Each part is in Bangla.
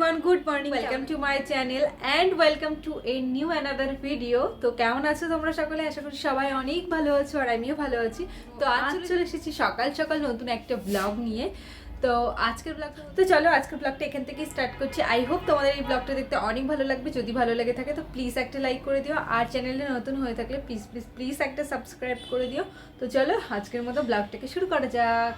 everyone, good morning. Welcome to my channel and welcome to a new another video. তো কেমন আছো তোমরা সকলে? আশা করি সবাই অনেক ভালো আছো আর আমিও ভালো আছি। তো আজ চলে এসেছি সকাল সকাল নতুন একটা ব্লগ নিয়ে। তো আজকের ব্লগটা চলো আজকের ব্লগটা এখান থেকেই স্টার্ট করছি। আই হোপ তোমাদের এই ব্লগটা দেখতে অনেক ভালো লাগবে। যদি ভালো লেগে থাকে তো প্লিজ একটা লাইক করে দিও, আর চ্যানেলে নতুন হয়ে থাকলে প্লিজ প্লিজ প্লিজ একটা সাবস্ক্রাইব করে দিও। তো চলো আজকের মতো ব্লগটাকে শুরু করা যাক।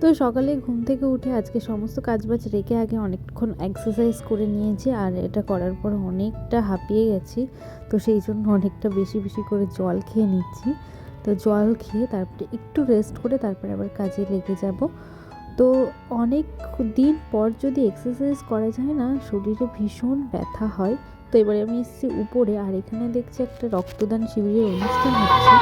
তো সকালে ঘুম থেকে উঠে আজকে সমস্ত কাজবাজ রেখে আগে অনেকক্ষণ এক্সারসাইজ করে নিয়েছি, আর এটা করার পর অনেকটা হাঁপিয়ে গেছি। তো সেই জন্য অনেকটা বেশি বেশি করে জল খেয়ে নিচ্ছি। তো জল খেয়ে তারপরে একটু রেস্ট করে তারপরে আবার কাজে লেগে যাব। তো অনেক দিন পর যদি এক্সারসাইজ করা যায় না, শরীরে ভীষণ ব্যথা হয়। তো এবারে আমি এসেছি উপরে, আর এখানে দেখছি একটা রক্তদান শিবিরের অনুষ্ঠান হচ্ছে।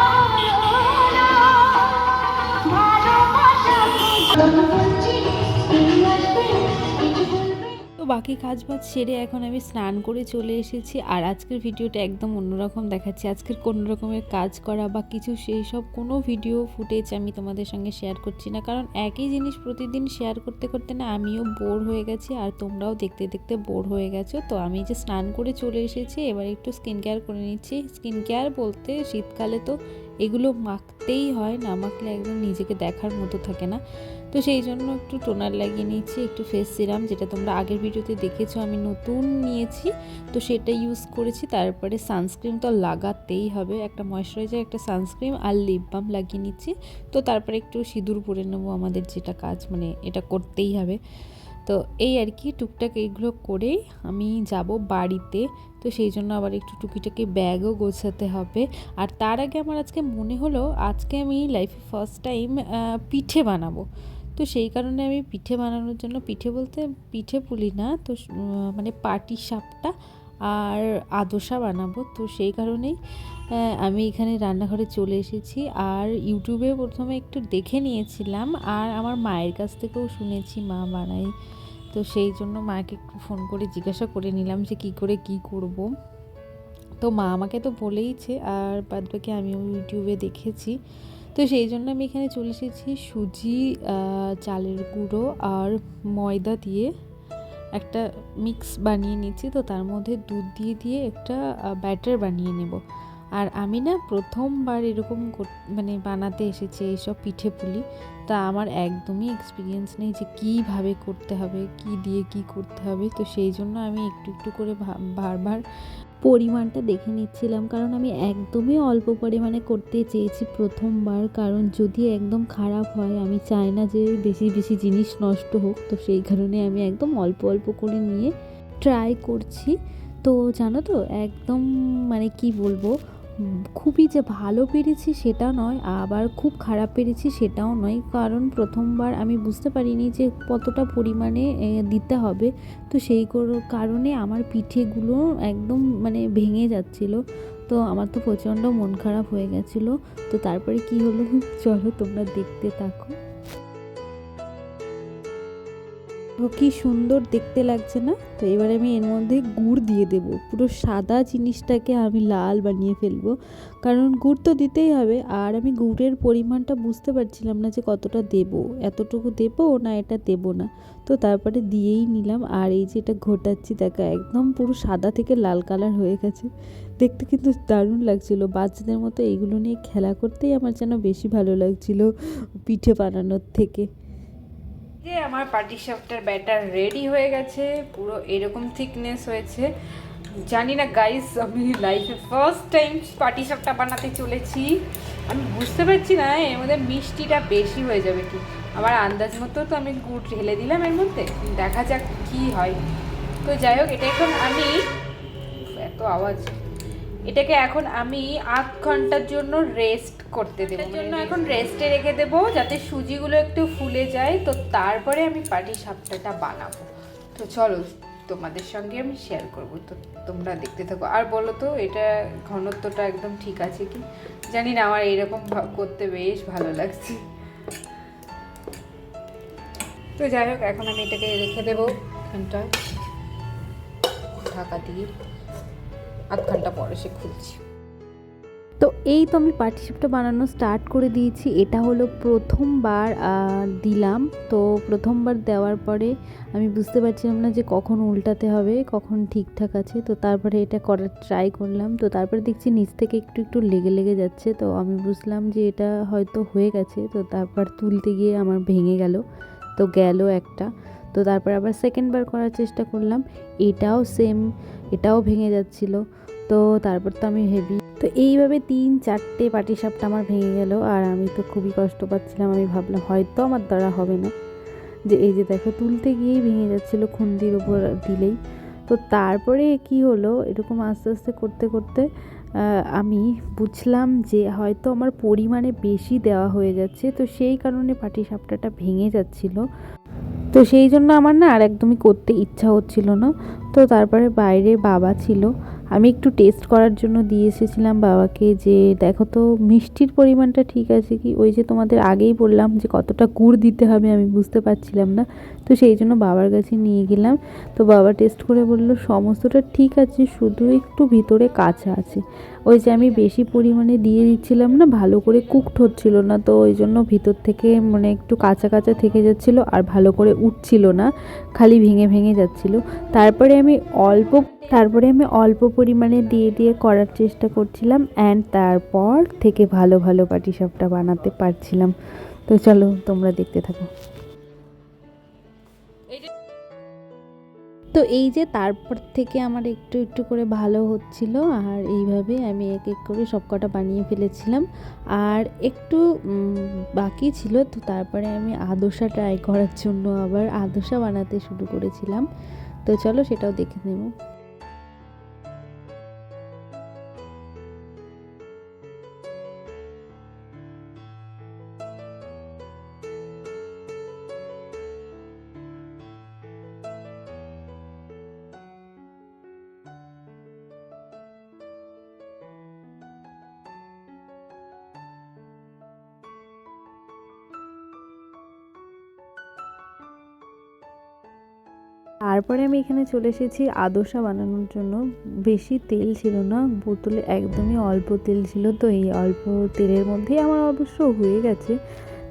তো বাকি কাজবাজ সেরে এখন আমি স্নান করে চলে এসেছি, আর আজকের ভিডিওটা একদম অন্যরকম দেখাচ্ছি। আজকের কোনো রকমের কাজ করা বা কিছু সেই সব কোনো ভিডিও ফুটেজ আমি তোমাদের সঙ্গে শেয়ার করছি না, কারণ একই জিনিস প্রতিদিন শেয়ার করতে করতে না আমিও বোর হয়ে গেছি, আর তোমরাও দেখতে দেখতে বোর হয়ে গেছো। তো আমি যে স্নান করে চলে এসেছি, এবার একটু স্কিন কেয়ার করে নিচ্ছি। স্কিন কেয়ার বলতে শীতকালে তো এগুলো মাখতেই হয়, না মাখলে একদম নিজেকে দেখার মতো থাকে না। তো সেই জন্য একটু টোনার লাগিয়ে নিচ্ছি, একটু ফেস সিরাম, যেটা তোমরা আগের ভিডিওতে দেখেছো আমি নতুন নিয়েছি, তো সেটা ইউজ করেছি। তারপরে সানস্ক্রিন তো লাগাতেই হবে, একটা ময়শ্চারাইজার, একটা সানস্ক্রিন আর লিপ বাম লাগিয়ে নিচ্ছি। তো তারপরে একটু সিঁদুর পরে নেবো, আমাদের যেটা কাজ, মানে এটা করতেই হবে। তো এই আর কি, টুকটাক এইগুলো করেই আমি যাব বাড়িতে। তো সেই জন্য আবার একটু টুকিটাকি ব্যাগও গোছাতে হবে। আর তার আগে আমার আজকে মনে হলো আজকে আমি লাইফে ফার্স্ট টাইম পিঠে বানাবো। তো সেই কারণে আমি পিঠে বানানোর জন্য, পিঠে বলতে পিঠে পুলি না, তো মানে পাটিসাপটা আর আদোসা বানাবো। তো সেই কারণেই আমি এখানে রান্নাঘরে চলে এসেছি। আর ইউটিউবে প্রথমে একটু দেখে নিয়েছিলাম, আর আমার মায়ের কাছ থেকেও শুনেছি মা বানায়। তো সেই জন্য মাকে একটু ফোন করে জিজ্ঞাসা করে নিলাম যে কী করে কী করব। তো মা আমাকে তো বলেইছে, আর বাদবাকি আমিও ইউটিউবে দেখেছি। তো সেই জন্য আমি এখানে চলে এসেছি সুজি, চালের গুঁড়ো আর ময়দা দিয়ে একটা মিক্স বানিয়ে নিচ্ছি। তো তার মধ্যে দুধ দিয়ে দিয়ে একটা ব্যাটার বানিয়ে নেব। আর আমি না প্রথমবার এরকম মানে বানাতে এসেছি এইসব পিঠে পুলি। তা আমার একদমই এক্সপিরিয়েন্স নেই যে কীভাবে করতে হবে, কি দিয়ে কি করতে হবে। তো সেই জন্য আমি একটু একটু করে বারবার পরিমাণটা দেখে নিচ্ছিলাম, কারণ আমি একদমই অল্প পরিমাণে করতে চেয়েছি প্রথমবার, কারণ যদি একদম খারাপ হয় আমি চাই না যে বেশি বেশি জিনিস নষ্ট হোক। তো সেই কারণে আমি একদম অল্প অল্প করে নিয়ে ট্রাই করছি। তো জানো তো একদম মানে কি বলবো, খুবই যে ভালো পেরেছি সেটা নয়, আবার খুব খারাপ পেরেছি সেটাও নয়, কারণ প্রথমবার আমি বুঝতে পারিনি যে কতটা পরিমাণে দিতে হবে। তো সেই কারণে আমার পিঠেগুলো একদম মানে ভেঙে যাচ্ছিল। তো আমার তো প্রচণ্ড মন খারাপ হয়ে গেছিলো। তো তারপরে কি হলো চলো তোমরা দেখতে থাকো। তো কি সুন্দর দেখতে লাগছে না? তো এবারে আমি এর মধ্যে গুড় দিয়ে দেব, পুরো সাদা জিনিসটাকে আমি লাল বানিয়ে ফেলবো, কারণ গুড় তো দিতেই হবে। আর আমি গুড়ের পরিমাণটা বুঝতে পারছিলাম না যে কতটা দেব, এতটুকু দেব না এটা দেব না। তো তারপরে দিয়েই নিলাম, আর এই যে এটা ঘোটাচ্ছি দেখো একদম পুরো সাদা থেকে লাল কালার হয়ে গেছে। দেখতে কিন্তু দারুণ লাগছিল, বাচ্চাদের মতো এইগুলো নিয়ে খেলা করতেই আমার যেন বেশি ভালো লাগছিল পিঠে বানানোর থেকে। যে আমার পাটিসাপটার ব্যাটার রেডি হয়ে গেছে, পুরো এরকম থিকনেস হয়েছে। জানি না গাইস, আমি লাইফে ফার্স্ট টাইম পাটিসাপটা বানাতে চলেছি। আমি বুঝতে পারছি না এর মধ্যে মিষ্টিটা বেশি হয়ে যাবে কি। আমার আন্দাজ মতো তো আমি গুড় ঢেলে দিলাম এর মধ্যে, দেখা যাক কি হয়। তো যাই হোক, এটা এখন আমি এত আওয়াজ, এটাকে এখন আমি 8 ঘন্টার জন্য রেস্ট করতে দেবো, এর জন্য এখন রেস্টে রেখে দেবো যাতে সুজিগুলো একটু ফুলে যায়। তো তারপরে আমি পাটিসাপটাটা বানাবো। তো চলো তোমাদের সঙ্গে আমি শেয়ার করব, তো তোমরা দেখতে থাকো। আর বলো তো এটা ঘনত্বটা একদম ঠিক আছে কি? জানি না, আমার এইরকম করতে বেশ ভালো লাগছে। তো যাই হোক, এখন আমি এটাকে রেখে দেবো এখানটায় ঢাকা দিয়ে। 8 ঘন্টা পরে সে খুলছি। তো এই তো আমি পাটিসাপটা বানানো স্টার্ট করে দিয়েছি। এটা হলো প্রথমবার দিলাম। তো প্রথমবার দেওয়ার পরে আমি বুঝতে পারছিলাম না যে কখন উল্টাতে হবে, কখন ঠিকঠাক আছে। তো তারপরে এটা করার ট্রাই করলাম। তো তারপরে দেখছি নিচ থেকে একটু একটু লেগে লেগে যাচ্ছে। তো আমি বুঝলাম যে এটা হয়তো হয়ে গেছে। তো তারপর তুলতে গিয়ে আমার ভেঙে গেল, তো গেল একটা। তো তারপর আবার সেকেন্ডবার করার চেষ্টা করলাম, এটাও সেম, এটাও ভেঙে যাচ্ছিল। তো তারপর তো আমি হেভি, তো এইভাবে 3-4টে পাটিসাপটা আমার ভেঙে গেল। আর আমি তো খুবই কষ্ট পাচ্ছিলাম। আমি ভাবলাম হয়তো আমার দ্বারা হবে না, যে এই যে দেখো তুলতে গিয়েই ভেঙে যাচ্ছিলো খুন্তির উপর দিলেই। তো তারপরে কি হলো, এরকম আস্তে আস্তে করতে করতে আমি বুঝলাম যে হয়তো আমার পরিমাণে বেশি দেওয়া হয়ে যাচ্ছে। তো সেই কারণে পাটিসাপটাটা ভেঙে যাচ্ছিলো। তো সেই জন্য আমার না আর একদমই করতে ইচ্ছা হচ্ছিল না। তো তারপরে বাইরে বাবা ছিল, আমি একটু টেস্ট করার জন্য দিয়ে এসেছিলাম বাবাকে, যে দেখো তো মিষ্টির পরিমাণটা ঠিক আছে কি। ওই যে তোমাদের আগেই বললাম যে কতটা গুড় দিতে হবে আমি বুঝতে পারছিলাম না। তো সেই জন্য বাবার কাছে নিয়ে গেলাম। তো বাবা টেস্ট করে বলল সমস্তটা ঠিক আছে, শুধু একটু ভিতরে কাঁচা আছে। ওই যে আমি বেশি পরিমাণে দিয়ে দিচ্ছিলাম না, ভালো করে কুকড হচ্ছিল না। তো ওই জন্য ভিতর থেকে মানে একটু কাঁচা কাঁচা থেকে যাচ্ছিলো, আর ভালো করে উঠছিল না, খালি ভেঙে ভেঙে যাচ্ছিল। তারপরে আমি অল্প পরিমাণে দিয়ে দিয়ে করার চেষ্টা করছিলাম, অ্যান্ড তারপর থেকে ভালো ভালো পাটিসাপটা বানাতে পারছিলাম। তো চলো তোমরা দেখতে থাকো। তো এই যে তারপর থেকে আমার একটু একটু করে ভালো হচ্ছিল, আর এইভাবে আমি এক এক করে সব কটা বানিয়ে ফেলেছিলাম। আর একটু বাকি ছিল। তো তারপরে আমি আদোসা ট্রাই করার জন্য আবার আদোসা বানাতে শুরু করেছিলাম। তো চলো সেটাও দেখে নেব। তারপরে আমি এখানে চলে এসেছি আদোসা বানানোর জন্য। বেশি তেল ছিল না বোতলে, একদমই অল্প তেল ছিল। তো এই অল্প তেলের মধ্যেই আমার অবশ্য হয়ে গেছে।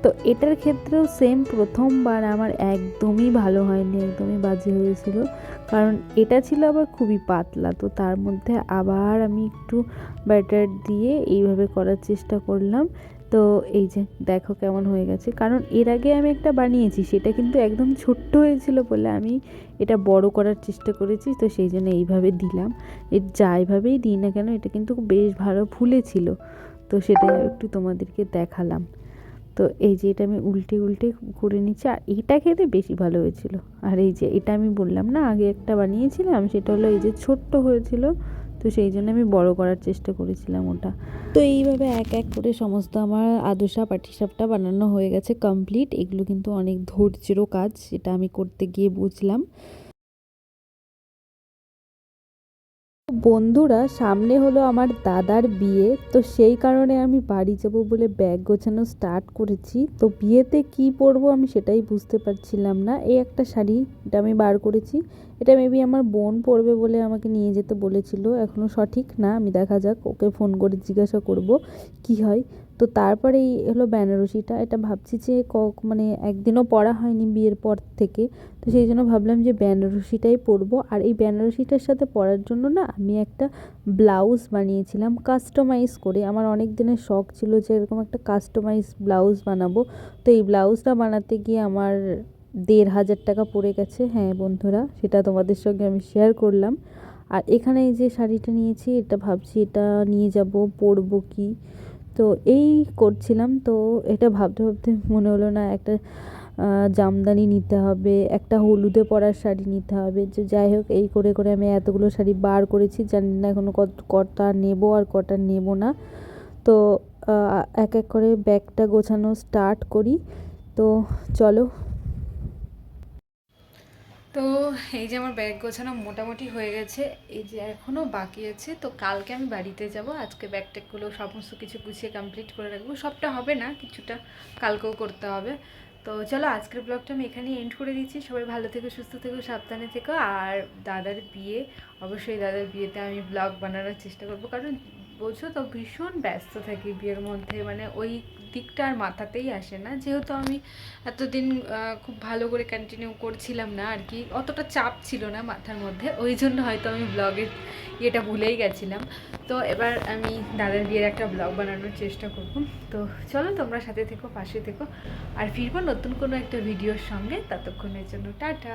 তো এটার ক্ষেত্রেও সেম, প্রথমবার আমার একদমই ভালো হয়নি, একদমই বাজে হয়েছিল। কারণ এটা ছিল আবার খুবই পাতলা। তো তার মধ্যে আবার আমি একটু ব্যাটার দিয়ে এইভাবে করার চেষ্টা করলাম। তো এই যে দেখো কেমন হয়ে গেছে। কারণ এর আগে আমি একটা বানিয়েছি, সেটা কিন্তু একদম ছোট্ট হয়েছিল বলে আমি এটা বড় করার চেষ্টা করেছি। তো সেই জন্য এইভাবে দিলাম। যাইভাবেই দিই না কেন এটা কিন্তু বেশ ভালো ফুলেছিল। তো সেটাই একটু তোমাদেরকে দেখালাম। তো এই যে এটা আমি উল্টে উল্টে করে নিচ্ছি, আর এটা খেতে বেশি ভালো হয়েছিল। আর এই যে এটা আমি বললাম না আগে একটা বানিয়েছিলাম, সেটা হলো এই যে ছোট্ট হয়েছিল। তো সেই জন্য আমি বড় করার চেষ্টা করেছিলাম ওটা। তো এইভাবে এক এক করে সমস্ত আমার আদোসা পাটিসাপটা বানানো হয়ে গেছে কমপ্লিট। এগুলো কিন্তু অনেক ধৈর্যেরও কাজ, সেটা আমি করতে গিয়ে বুঝলাম। বন্ধুরা, সামনে হলো আমার দাদার বিয়ে। তো সেই কারণে আমি বাড়ি যাব বলে ব্যাগ গোছানো স্টার্ট করেছি। তো বিয়েতে কি পরবো আমি সেটাই বুঝতে পারছিলাম না। এই একটা শাড়ি, এটা আমি বার করেছি। এটা মেবি আমার বোন পরবে বলে আমাকে নিয়ে যেতে বলেছিল, এখনও সঠিক না, আমি দেখা যাক, ওকে ফোন করে জিজ্ঞাসা করব কি হয়। তো তারপরে এই হলো বেনারসিটা। এটা ভাবছি যে মানে একদিনও পরা হয়নি বিয়ের পর থেকে। তো সেই জন্য ভাবলাম যে বেনারসিটাই পরবো। আর এই বেনারসিটার সাথে পরার জন্য না আমি একটা ব্লাউজ বানিয়েছিলাম কাস্টমাইজ করে। আমার অনেক দিনের শখ ছিল যে এরকম একটা কাস্টমাইজ ব্লাউজ বানাবো। তো এই ব্লাউজটা বানাতে গিয়ে আমার 1,500 টাকা পড়ে গেছে। হ্যাঁ বন্ধুরা, সেটা তোমাদের সঙ্গে আমি শেয়ার করলাম। আর এখানে এই যে শাড়িটা নিয়েছি, এটা ভাবছি এটা নিয়ে যাব, পরবো কি। তো এই করছিলাম। তো এটা ভাবতে ভাবতে মনে হলো না একটা জামদানি নিতে হবে, একটা হলুদে পরার শাড়ি নিতে হবে। যে যাই হোক, এই করে করে আমি এতগুলো শাড়ি বার করেছি, জানি না এখনও কটা নেব আর কটা নেব না। তো এক এক করে ব্যাগটা গোছানো স্টার্ট করি। তো চলো। তো এই যে আমার ব্যাগ গোছানো মোটামুটি হয়ে গেছে, এই যে এখনও বাকি আছে। তো কালকে আমি বাড়িতে যাব, আজকে ব্যাগ ট্যাগগুলো সমস্ত কিছু গুছিয়ে কমপ্লিট করে রাখবো। সবটা হবে না, কিছুটা কালকেও করতে হবে। তো চলো, আজকের ব্লগটা আমি এখানেই এন্ড করে দিচ্ছি। সবাই ভালো থেকো, সুস্থ থেকো, সাবধানে থেকো। আর দাদার বিয়ে, অবশ্যই দাদার বিয়েতে আমি ব্লগ বানানোর চেষ্টা করবো, কারণ বোঝো তো ভীষণ ব্যস্ত থাকি বিয়ের মধ্যে, মানে ওই দিকটা আর মাথাতেই আসে না। যেহেতু আমি এতদিন খুব ভালো করে কন্টিনিউ করছিলাম না আর কি, অতটা চাপ ছিল না মাথার মধ্যে, ওই জন্য হয়তো আমি ব্লগের ইয়েটা ভুলেই গেছিলাম। তো এবার আমি দাদার বিয়ের একটা ব্লগ বানানোর চেষ্টা করব। তো চলো, তোমরা সাথে থেকো, পাশে থেকো, আর ফিরবো নতুন কোনো একটা ভিডিওর সঙ্গে। ততক্ষণের জন্য টাটা।